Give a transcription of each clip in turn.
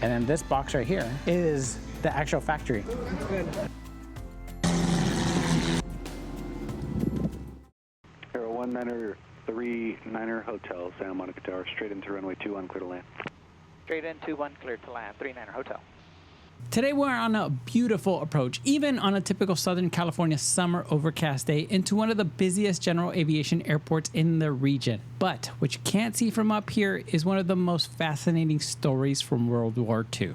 And then this box right here is the actual factory. Good. 1939er Hotel, Santa Monica Tower, straight into runway 21, clear to land. Straight in 21, clear to land, 39er Hotel. Today we're on a beautiful approach, even on a typical Southern California summer overcast day, into one of the busiest general aviation airports in the region. But what you can't see from up here is one of the most fascinating stories from World War II.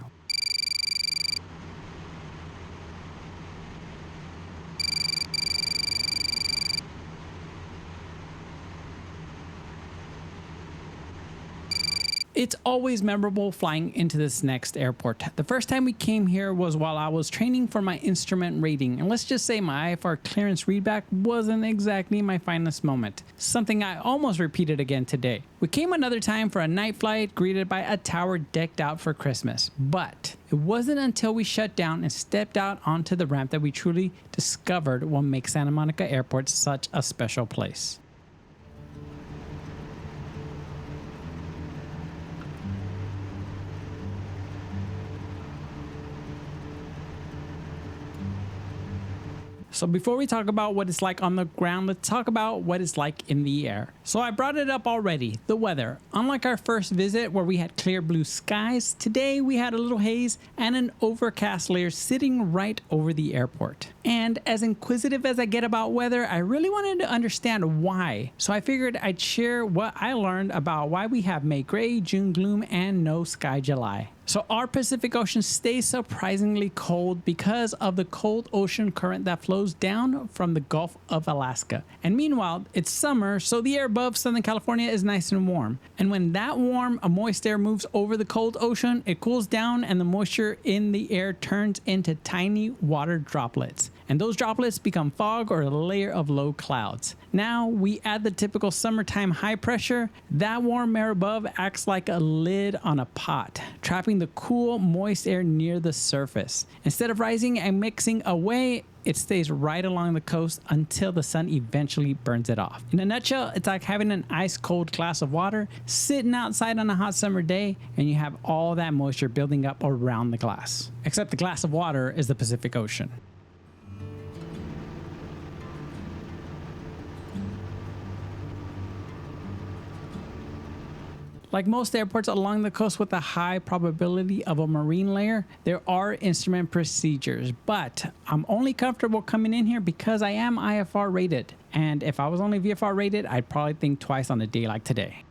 It's always memorable flying into this next airport. The first time we came here was while I was training for my instrument rating, and let's just say my IFR clearance readback wasn't exactly my finest moment, something I almost repeated again today. We came another time for a night flight greeted by a tower decked out for Christmas, but it wasn't until we shut down and stepped out onto the ramp that we truly discovered what makes Santa Monica Airport such a special place. So before we talk about what it's like on the ground, let's talk about what it's like in the air. So I brought it up already, the weather. Unlike our first visit where we had clear blue skies, today we had a little haze and an overcast layer sitting right over the airport. And as inquisitive as I get about weather, I really wanted to understand why. So I figured I'd share what I learned about why we have May gray, June gloom, and no sky July. So our Pacific Ocean stays surprisingly cold because of the cold ocean current that flows down from the Gulf of Alaska. And meanwhile, it's summer, so the air above Southern California is nice and warm. And when that warm, moist air moves over the cold ocean, it cools down and the moisture in the air turns into tiny water droplets. And those droplets become fog or a layer of low clouds. Now we add the typical summertime high pressure. That warm air above acts like a lid on a pot, trapping the cool, moist air near the surface. Instead of rising and mixing away, it stays right along the coast until the sun eventually burns it off. In a nutshell, it's like having an ice cold glass of water sitting outside on a hot summer day, and you have all that moisture building up around the glass. Except the glass of water is the Pacific Ocean. Like most airports along the coast with a high probability of a marine layer, there are instrument procedures, but I'm only comfortable coming in here because I am IFR rated. And if I was only VFR rated, I'd probably think twice on a day like today.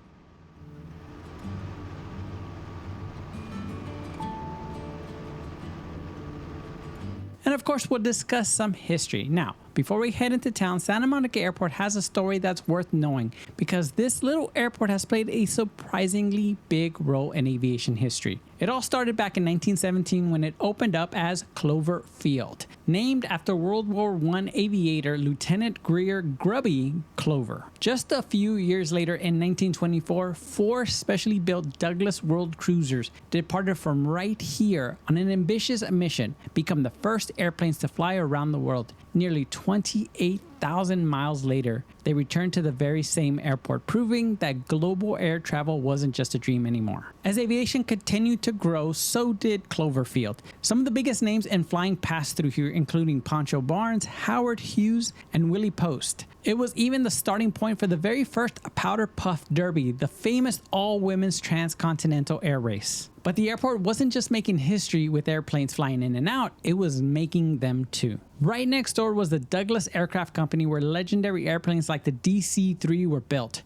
And of course, we'll discuss some history. Now, before we head into town, Santa Monica Airport has a story that's worth knowing because this little airport has played a surprisingly big role in aviation history. It all started back in 1917 when it opened up as Cloverfield, named after World War I aviator Lieutenant Greer Grubby Clover. Just a few years later in 1924, 4 specially built Douglas World Cruisers departed from right here on an ambitious mission, become the first airplanes to fly around the world. Nearly 28,000 miles later, they returned to the very same airport, proving that global air travel wasn't just a dream anymore. As aviation continued to grow, so did Cloverfield. Some of the biggest names in flying passed through here, including Pancho Barnes, Howard Hughes, and Willie Post. It was even the starting point for the very first Powder Puff Derby, the famous all-women's transcontinental air race. But the airport wasn't just making history with airplanes flying in and out, it was making them too. Right next door was the Douglas Aircraft Company, where legendary airplanes like the DC-3 were built.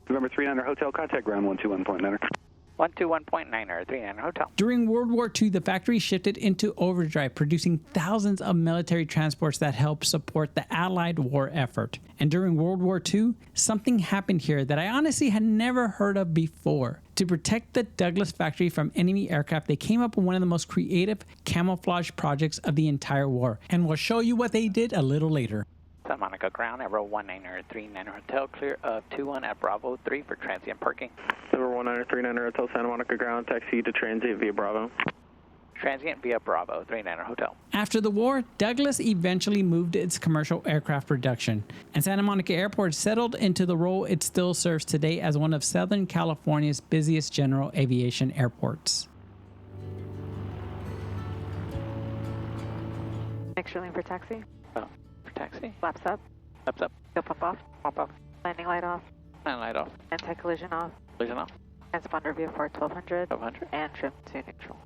November 39er Hotel, contact ground 121.9er. 121.9er, 39er Hotel. During World War II, the factory shifted into overdrive, producing thousands of military transports that helped support the Allied war effort. And during World War II, something happened here that I honestly had never heard of before. To protect the Douglas factory from enemy aircraft, they came up with one of the most creative camouflage projects of the entire war. And we'll show you what they did a little later. Santa Monica ground, Ever 19er, 39er Hotel, clear of 21 at Bravo 3 for transient parking. Ever 19er, 39er Hotel, Santa Monica ground, taxi to transient via Bravo. Transient via Bravo 39er Hotel. After the war, Douglas eventually moved its commercial aircraft production, and Santa Monica Airport settled into the role it still serves today as one of Southern California's busiest general aviation airports. Make sure lane for taxi. Oh, for taxi. Flaps up. Flaps up. Go pump off. Pump off. Landing light off. And light off. Anti-collision off. Collision off. Transponder VFR 1200. 1200. And trim to neutral.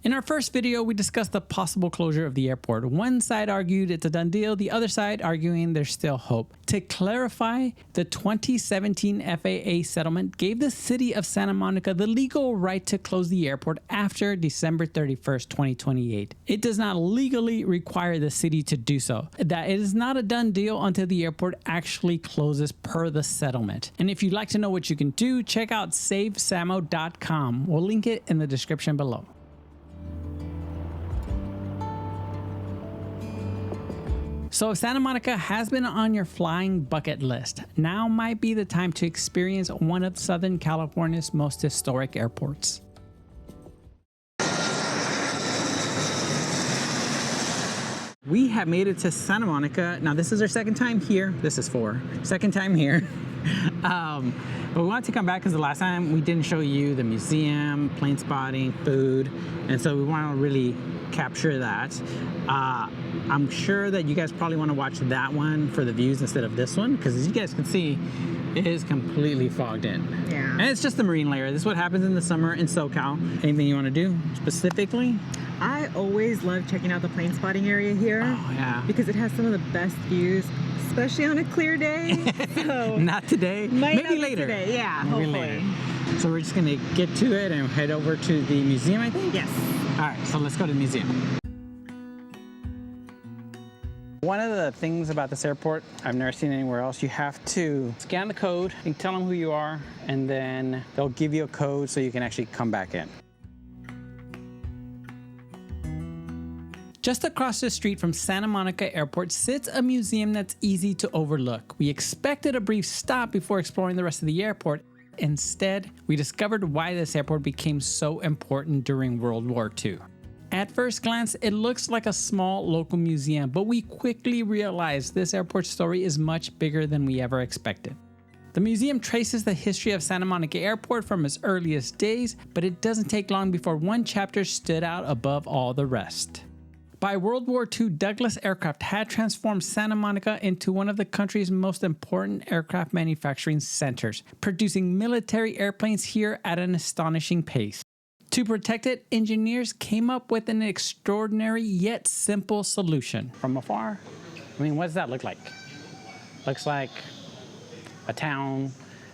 In our first video, we discussed the possible closure of the airport. One side argued it's a done deal, the other side arguing there's still hope. To clarify, the 2017 FAA settlement gave the city of Santa Monica the legal right to close the airport after December 31st, 2028. It does not legally require the city to do so. That it is not a done deal until the airport actually closes per the settlement. And if you'd like to know what you can do, check out savesamo.com. We'll link it in the description below. So if Santa Monica has been on your flying bucket list, now might be the time to experience one of Southern California's most historic airports. We have made it to Santa Monica. Now this is our second time here. This is second time here. But we wanted to come back because the last time we didn't show you the museum, plane spotting, food, and so we want to really capture that. I'm sure that you guys probably want to watch that one for the views instead of this one, because as you guys can see, it is completely fogged in. Yeah. And it's just the marine layer. This is what happens in the summer in SoCal. Anything you want to do specifically? I always love checking out the plane spotting area here. Oh, yeah. Because it has some of the best views, especially on a clear day. So Not today. might Maybe not be later. today. Yeah, Maybe hopefully. later. So we're just gonna get to it and head over to the museum, I think? Yes. All right, so let's go to the museum. One of the things about this airport I've never seen anywhere else, you have to scan the code, you tell them who you are, and then they'll give you a code so you can actually come back in. Just across the street from Santa Monica Airport sits a museum that's easy to overlook. We expected a brief stop before exploring the rest of the airport. Instead, we discovered why this airport became so important during World War II. At first glance, it looks like a small local museum, but we quickly realized this airport story is much bigger than we ever expected. The museum traces the history of Santa Monica Airport from its earliest days, but it doesn't take long before one chapter stood out above all the rest. By World War II, Douglas Aircraft had transformed Santa Monica into one of the country's most important aircraft manufacturing centers, producing military airplanes here at an astonishing pace. To protect it, engineers came up with an extraordinary yet simple solution. From afar, I mean, what does that look like? Looks like a town,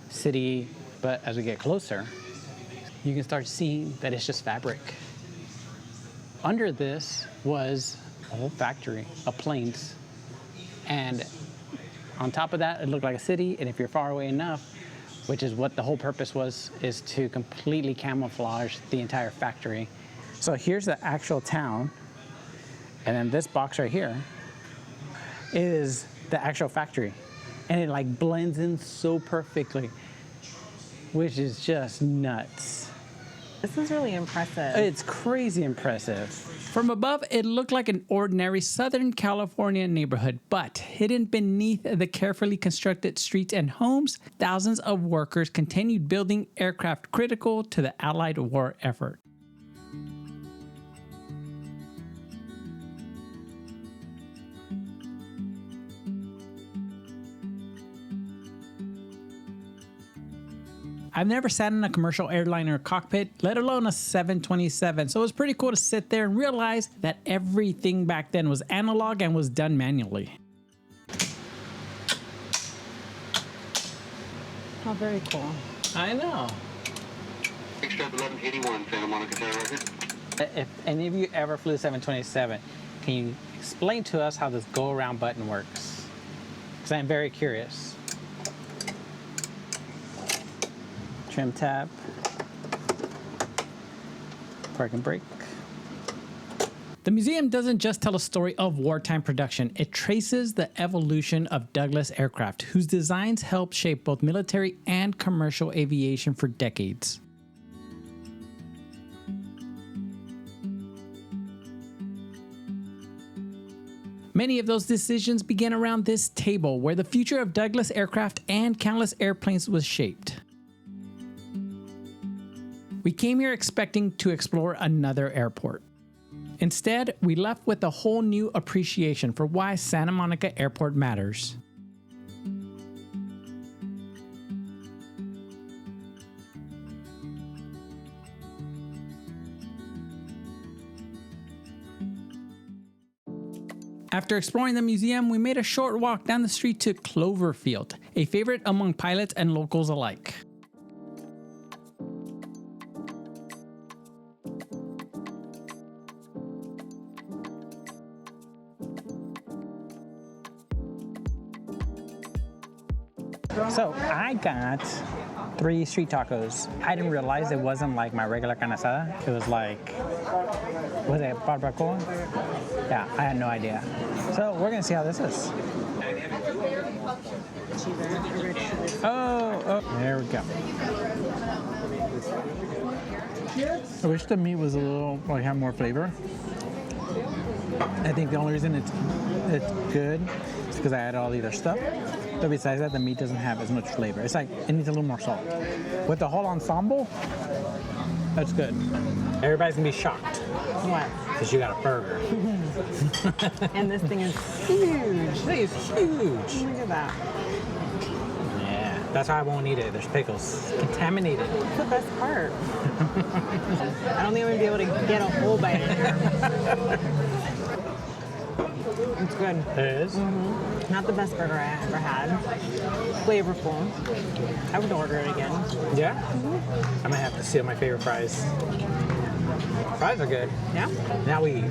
city, but as we get closer, you can start seeing that it's just fabric. Under this was a whole factory of planes. And on top of that, it looked like a city, and if you're far away enough, which is what the whole purpose was, is to completely camouflage the entire factory. So here's the actual town, and then this box right here is the actual factory. And it like blends in so perfectly, which is just nuts. This is really impressive. It's crazy impressive. From above, it looked like an ordinary Southern California neighborhood, but hidden beneath the carefully constructed streets and homes, thousands of workers continued building aircraft critical to the Allied war effort. I've never sat in a commercial airliner cockpit, let alone a 727, so it was pretty cool to sit there and realize that everything back then was analog and was done manually. Oh, very cool. I know. Extra 1181, Santa Monica Tower record. If any of you ever flew 727, can you explain to us how this go-around button works? Because I'm very curious. Trim tab, park and brake. The museum doesn't just tell a story of wartime production, it traces the evolution of Douglas aircraft, whose designs helped shape both military and commercial aviation for decades. Many of those decisions began around this table where the future of Douglas aircraft and countless airplanes was shaped. We came here expecting to explore another airport. Instead, we left with a whole new appreciation for why Santa Monica Airport matters. After exploring the museum, we made a short walk down the street to Cloverfield, a favorite among pilots and locals alike. So I got 3 street tacos. I didn't realize it wasn't like my regular carne asada. It was like, was it barbacoa? Yeah, I had no idea. So we're gonna see how this is. Oh, there we go. I wish the meat was a little, like, had more flavor. I think the only reason it's good is because I added all the other stuff. But besides that, the meat doesn't have as much flavor. It's like, it needs a little more salt. With the whole ensemble, that's good. Everybody's gonna be shocked. What? Because you got a burger. And this thing is huge. This is huge. Look at that. Yeah, that's why I won't eat it. There's pickles. Contaminated. That's the best part. I don't think I'm gonna be able to get a whole bite in here. It's good. It is? Mm-hmm. Not the best burger I ever had. Flavorful. I would order it again. Yeah? Mm-hmm. I might have to seal my favorite fries. Fries are good. Yeah? Now we eat.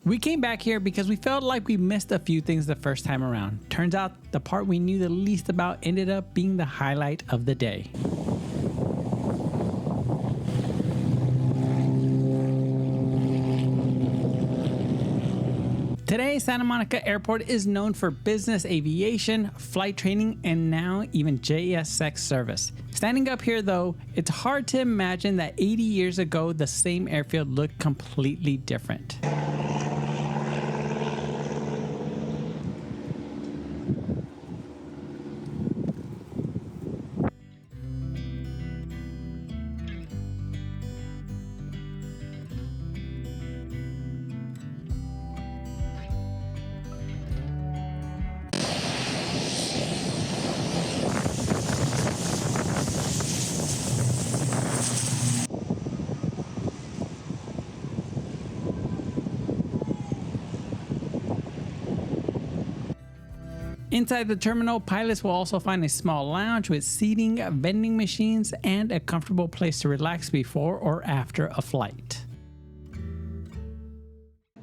We came back here because we felt like we missed a few things the first time around. Turns out the part we knew the least about ended up being the highlight of the day. Today, Santa Monica Airport is known for business aviation, flight training, and now even JSX service. Standing up here though, it's hard to imagine that 80 years ago, the same airfield looked completely different. Inside the terminal, pilots will also find a small lounge with seating, vending machines, and a comfortable place to relax before or after a flight.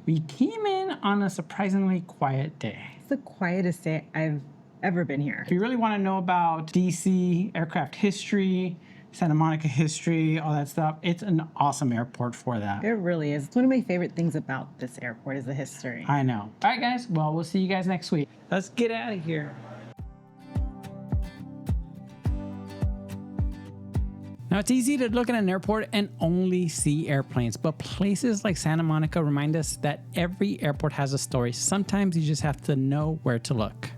We came in on a surprisingly quiet day. It's the quietest day I've ever been here. If you really want to know about DC aircraft history, Santa Monica history, all that stuff, it's an awesome airport for that. It really is. It's one of my favorite things about this airport is the history. I know. All right, guys. Well, we'll see you guys next week. Let's get out of here. Now, it's easy to look at an airport and only see airplanes, but places like Santa Monica remind us that every airport has a story. Sometimes you just have to know where to look.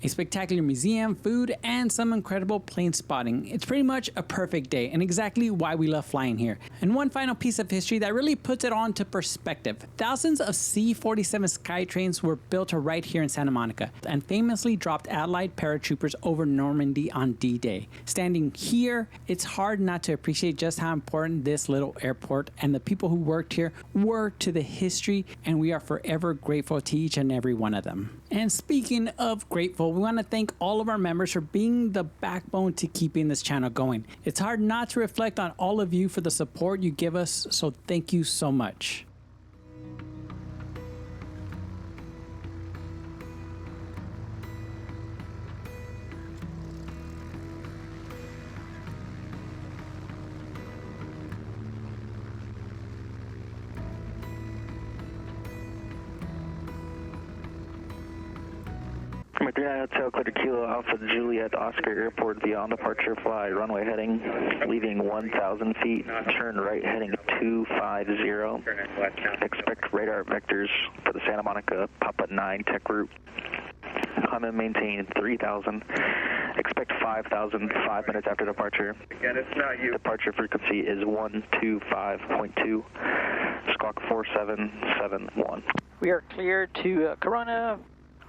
A spectacular museum, food, and some incredible plane spotting. It's pretty much a perfect day and exactly why we love flying here. And one final piece of history that really puts it all into perspective. Thousands of C-47 Skytrains were built right here in Santa Monica and famously dropped Allied paratroopers over Normandy on D-Day. Standing here, it's hard not to appreciate just how important this little airport and the people who worked here were to the history, and we are forever grateful to each and every one of them. And speaking of grateful, we want to thank all of our members for being the backbone to keeping this channel going. It's hard not to reflect on all of you for the support you give us, so thank you so much. Runway 39 Hotel, clear to Kilo Alpha Juliet Oscar Airport via on departure fly, runway heading, leaving 1,000 feet, turn right heading 250. Expect radar vectors for the Santa Monica Papa 9 tech route. Climb and maintain 3,000. Expect 5,000 5 minutes after departure. Again, it's not you. Departure frequency is 125.2. Squawk 4771. We are cleared to Corona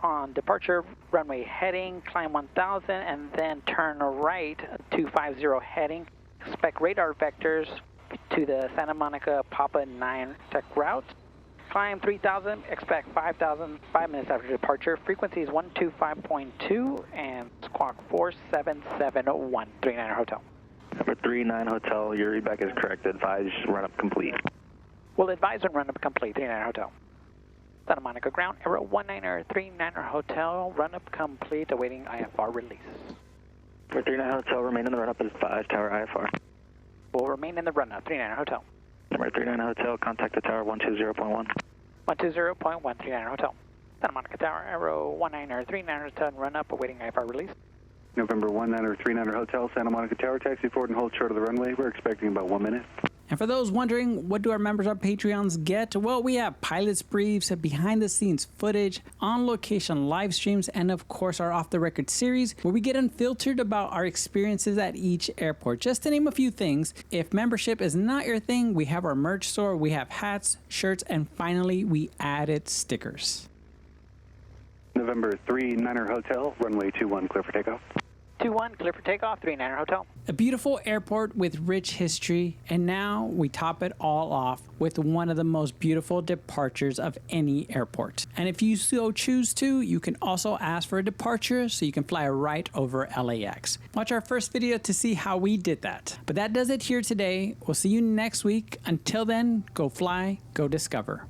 on departure, runway heading, climb 1000, and then turn right 250 heading. Expect radar vectors to the Santa Monica Papa 9 tech route. Climb 3,000, expect 5,000 5 minutes after departure. Frequency is 125.2 and squawk 4771, 39 Hotel. Number 39 Hotel, your feedback is correct. Advise run up complete. Will advise on run up complete, 39 Hotel. Santa Monica ground, Aero 1939 Hotel, run up complete, awaiting IFR release. Number 39 Hotel, remain in the run up as 5 Tower IFR. Will remain in the run up, 39 Hotel. Number 39 Hotel, contact the tower 120.1. 120.1, 39 Hotel. Santa Monica Tower, Aero 1939 Hotel, run up, awaiting IFR release. November 1939 Hotel, Santa Monica Tower, taxi forward and hold short of the runway. We're expecting about 1 minute. And for those wondering, what do our members of Patreons get? Well, we have pilots briefs, behind the scenes footage, on location live streams, and of course our off the record series where we get unfiltered about our experiences at each airport. Just to name a few things, if membership is not your thing, we have our merch store, we have hats, shirts, and finally we added stickers. November 39 Hotel, runway 21, clear for takeoff. 21, clear for takeoff, 39 Hotel. A beautiful airport with rich history, and now we top it all off with one of the most beautiful departures of any airport. And if you so choose to, you can also ask for a departure so you can fly right over LAX. Watch our first video to see how we did that. But that does it here today. We'll see you next week. Until then, go fly, go discover.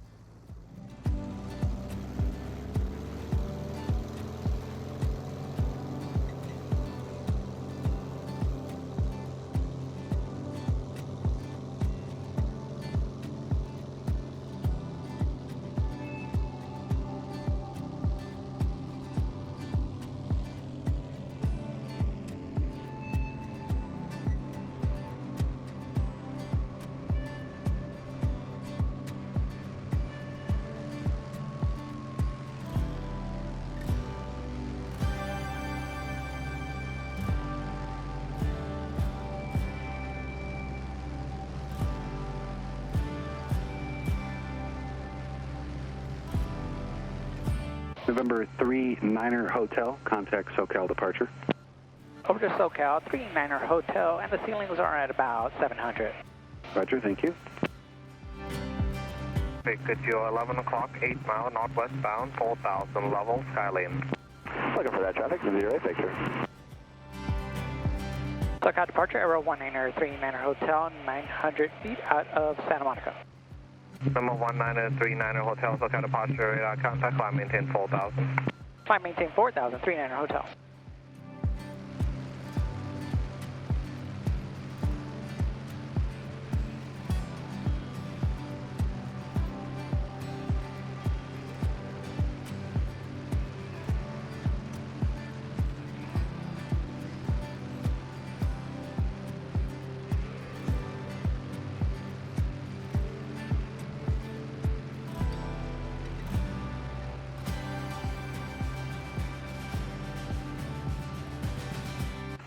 November 39 Hotel, contact SoCal departure. Over to SoCal, 39 Hotel, and the ceilings are at about 700. Roger, thank you. Good you 11 o'clock, 8 mile northwest bound, 4,000 level, Skylane. Looking for that traffic, 0 picture. SoCal departure, Aero 1939 Hotel, 900 feet out of Santa Monica. Number 1939 Hotel, SoCal departure, radar contact, climb maintain 4,000. Climb maintain 4,000, 39 Hotel.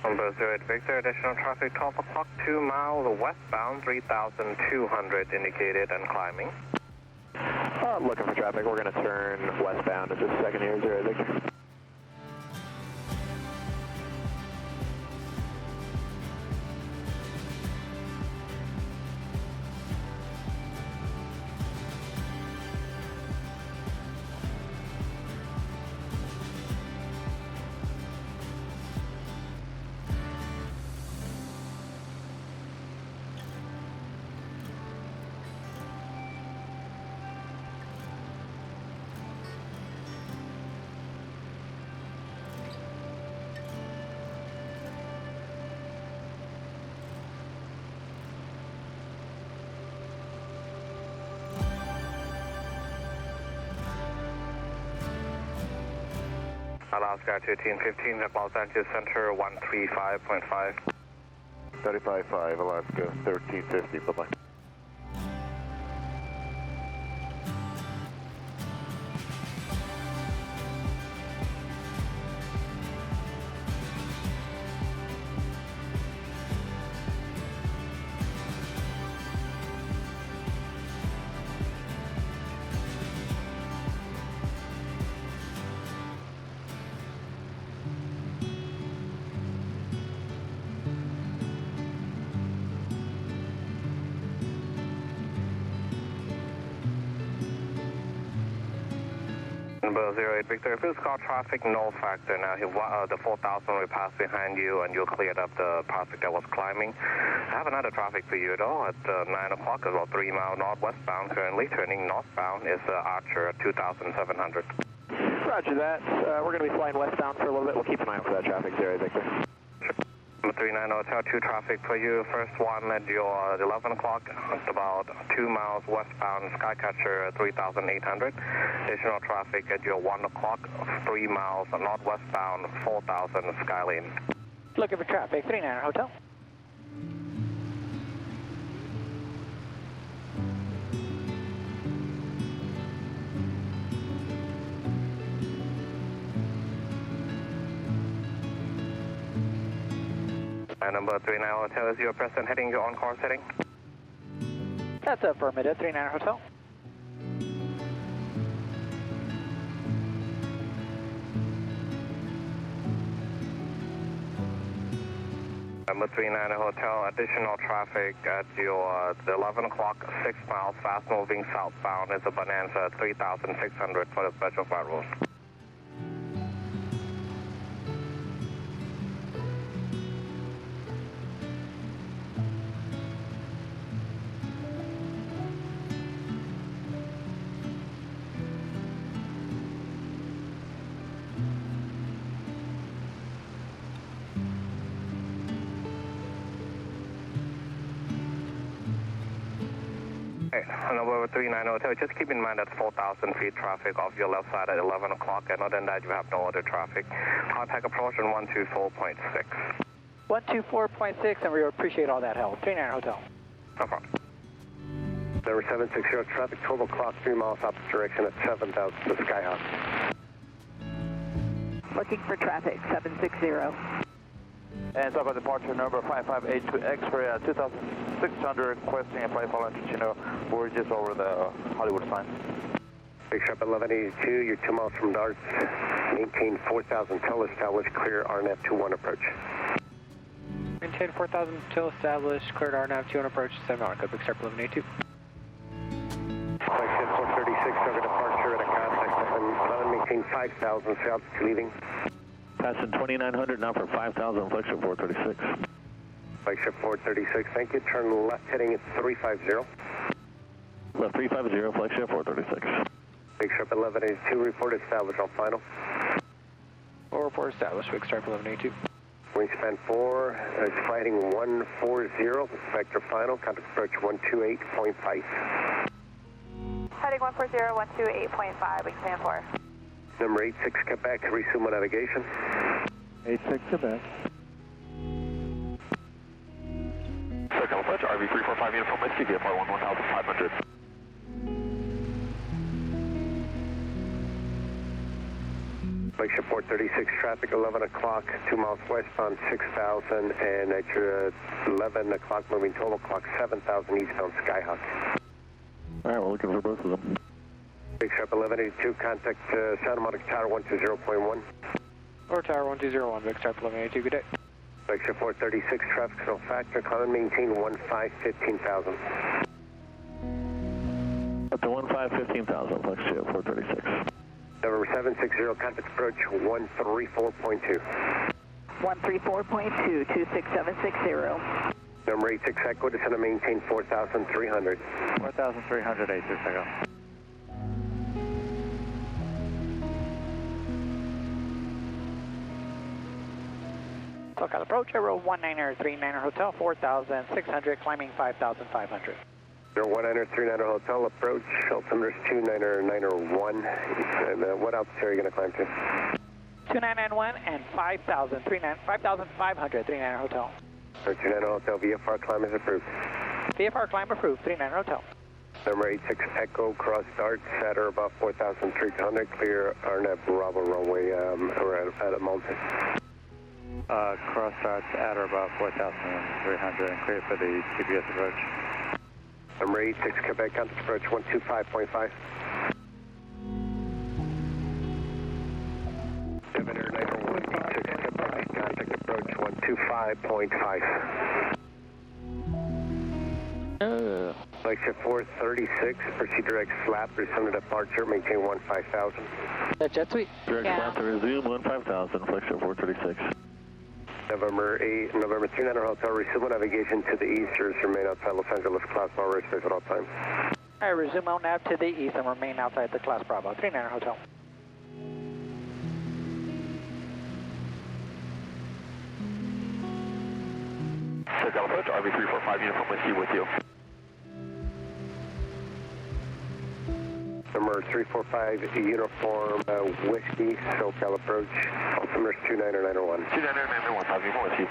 Number 08 Victor, additional traffic 12 o'clock, 2 miles westbound, 3,200 indicated and climbing. Looking for traffic, we're going to turn westbound at this second here, 0 Victor. Alaska 1315 at Los Angeles Center 135.5. 35.5, Alaska 1350, bye-bye. Number 08 Victor, if it's called traffic, no factor. Now, the 4,000 will pass behind you and you cleared up the traffic that was climbing. I have another traffic for you though at 9 o'clock, about 3 mile northwestbound currently. Turning northbound is Archer at 2,700. Roger that. We're going to be flying westbound for a little bit. We'll keep an eye out for that traffic, 08 Victor. Number 39 Hotel, 2 traffic for you. First one at your 11 o'clock. It's about 2 miles westbound, Skycatcher 3,800. Additional traffic at your 1 o'clock, 3 miles northwestbound, 4,000 Skylane. Looking for traffic, 39 Hotel. Number 39 Hotel, is your present heading your on-course heading? That's affirmative, 39 Hotel. Number 39 Hotel, additional traffic at your 11 o'clock, 6 miles fast moving southbound is a Bonanza 3,600 for the special flight rules. Number 39 Hotel, just keep in mind that 4,000 feet traffic off your left side at 11 o'clock, and other than that, you have no other traffic. Contact approach on 124.6. 124.6, and we appreciate all that help. 39 Hotel. No problem. Number 760, traffic 12 o'clock, 3 miles opposite direction at 7,000 to Skyhawk. Looking for traffic, 760. And Southbound departure number 5582 X-ray at 2,600, requesting a flight follow Ticino. We're just over the Hollywood sign. Big Sharp 1182, you're 2 miles from Darts. Maintain 4,000 till established, clear RNAV 21 approach. Maintain 4,000 till established, cleared RNAV 21 approach, 7 on, Big Sharp 1182. Flight 436, target departure at a contact 11, maintain 5,000, south leaving. Passing 2,900 now for 5,000, flagship 436. Flagship 436, thank you. Turn left heading at 350. Left 350, flagship 436. Big Sharp 1182, report established on final. Full report established, Big Sharp 1182. Wingspan 4, it's fighting 140, vector final, contact approach 128.5. Heading 140, 128.5, wingspan 4. Number 86, Quebec, resume navigation. 86 Quebec. SoCal approach, RV345 uniform whiskey, VFR 11500. Flagship 436, traffic 11 o'clock, 2 miles westbound 6,000, and at your 11 o'clock, moving 12 o'clock, 7,000 eastbound Skyhawk. All right, we're looking for both of them. Big Sharp 1182, contact Santa Monica Tower 120.1. Or Tower 1201, Big Sharp 1182, good day. Big Sharp 436, traffic no factor, climb maintain 15,000. Up to 15,000, flagship 436. Number 760, contact approach 134.2. 134.2, 26760. Number 86, Echo, descend and maintain 4,300. 4,300, 86 Echo. SoCal approach, Aero 1939 Hotel, 4,600, climbing 5,500. 01939 Hotel, approach, altimeter 2991. And what altitude are you going to climb to? 2991 and 5,000, 5,500, 39 Hotel. 39 Hotel, VFR climb is approved. VFR climb approved, 39 Hotel. Number 86 Echo, cross start, set or about 4,300, clear RNAV Bravo runway around at a mountain. Cross start at or about 4,300 and clear for the GPS approach. Number 86 Quebec, contact approach 125.5. Governor 901, 86 Quebec, contact approach 125.5. Flagship 436, proceed direct flap, resume to departure, maintain 15,000. That jet suite? Direct flap to resume 15,000, Flagship 436. November 39 Hotel, resume navigation to the east, remain outside Los Angeles Class Bravo airspace at all times. All right, resume out nav to the east and remain outside the Class Bravo, 39 Hotel. SoCal approach, RV345 uniform whiskey with you. Number 345 uniform whiskey, SoCal approach, altimeter 29901. 29991, have uniform with you.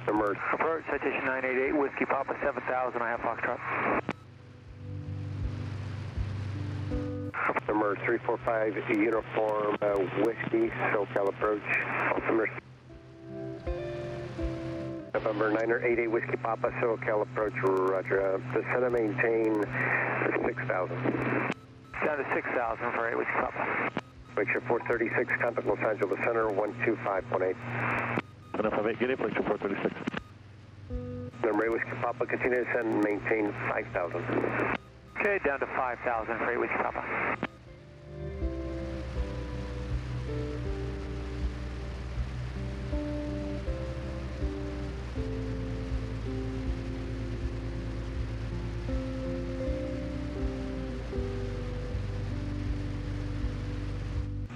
Number Approach, citation 988, Whiskey Papa 7,000, I have Foxtrot. Number 345 uniform whiskey, SoCal approach, altimeter November 988 Whiskey Papa, SoCal approach, roger. Descend and maintain 6,000. Down to 6,000 for 8 Whiskey Papa. Make sure 436, contact Los Angeles Center, 125.8. 758, get in, Flagship 436. Number 8 Whiskey Papa, continue to descend and maintain 5,000. Okay, down to 5,000 for 8 Whiskey Papa.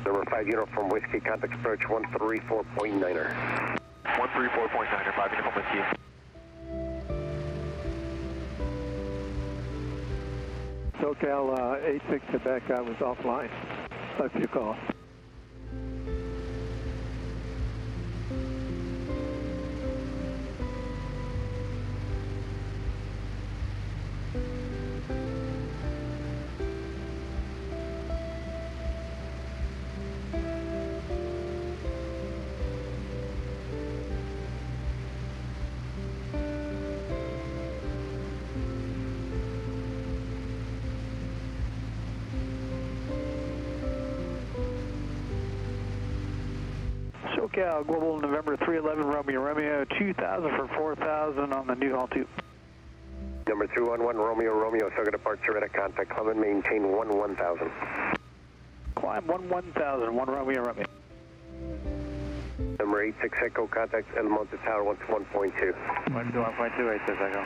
Number 5 uniform whiskey, contact approach 134.9er. 134.9er, 5 uniform whiskey. SoCal 86 Quebec, I was offline. Left your call. SoCal, Global November 311, Romeo, 2,000 for 4,000 on the new Hall 2. Number 311 Romeo, SoCal departure at a contact, climb and maintain 11,000. Climb 11,000, 1 Romeo. Number 86 Echo, contact El Monte Tower 121.2. 121.2, 86 Echo.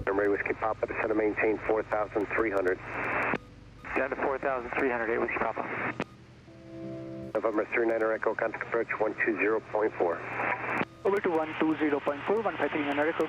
Number 8 Whiskey Papa, descend and maintain 4,300. Down to 4,300, 8 Whiskey Papa. November 39 Echo, contact approach 120.4. Over to 120.4, 153 Echo.